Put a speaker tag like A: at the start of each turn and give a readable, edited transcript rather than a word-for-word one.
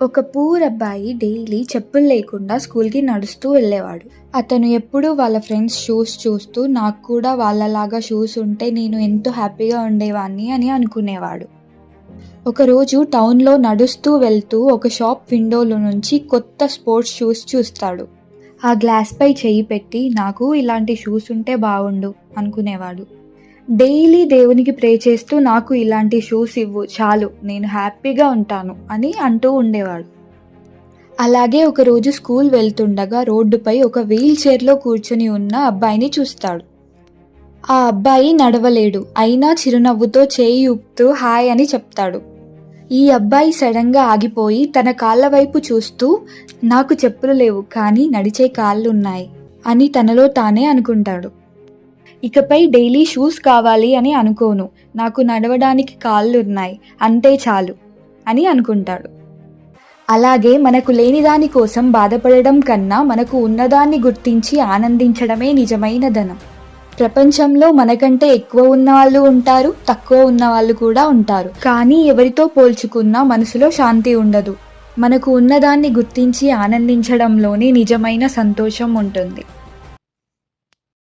A: ఒక పూర్ అబ్బాయి డైలీ చెప్పులు లేకుండా స్కూల్కి నడుస్తూ వెళ్ళేవాడు. అతను ఎప్పుడూ వాళ్ళ ఫ్రెండ్స్ షూస్ చూస్తూ నాకు కూడా వాళ్ళలాగా షూస్ ఉంటే నేను ఎంతో హ్యాపీగా ఉండేవాడిని అని అనుకునేవాడు. ఒకరోజు టౌన్లో నడుస్తూ వెళ్తూ ఒక షాప్ విండోలో నుంచి కొత్త స్పోర్ట్స్ షూస్ చూస్తాడు. ఆ గ్లాస్పై చెయ్యి పెట్టి నాకు ఇలాంటి షూస్ ఉంటే బాగుండు అనుకునేవాడు. డైలీ దేవునికి ప్రే చేస్తూ నాకు ఇలాంటి షూస్ ఇవ్వు చాలు, నేను హ్యాపీగా ఉంటాను అని అంటూ ఉండేవాడు. అలాగే ఒకరోజు స్కూల్ వెళ్తుండగా రోడ్డుపై ఒక వీల్ చైర్లో కూర్చొని ఉన్న అబ్బాయిని చూస్తాడు. ఆ అబ్బాయి నడవలేడు, అయినా చిరునవ్వుతో చేయి ఊపుతూ హాయ్ అని చెప్తాడు. ఈ అబ్బాయి సడన్గా ఆగిపోయి తన కాళ్ళ వైపు చూస్తూ నాకు చెప్పులు లేవు కానీ నడిచే కాళ్ళు ఉన్నాయి అని తనలో తానే అనుకుంటాడు. ఇకపై డైలీ షూస్ కావాలి అని అనుకోను, నాకు నడవడానికి కాళ్ళు ఉన్నాయి అంతే చాలు అని అనుకుంటాడు. అలాగే మనకు లేని దాని కోసం బాధపడడం కన్నా మనకు ఉన్నదాన్ని గుర్తించి ఆనందించడమే నిజమైన ధనం. ప్రపంచంలో మనకంటే ఎక్కువ ఉన్నవాళ్ళు ఉంటారు, తక్కువ ఉన్నవాళ్ళు కూడా ఉంటారు. కానీ ఎవరితో పోల్చుకున్నా మనసులో శాంతి ఉండదు. మనకు ఉన్నదాన్ని గుర్తించి ఆనందించడంలోనే నిజమైన సంతోషం ఉంటుంది.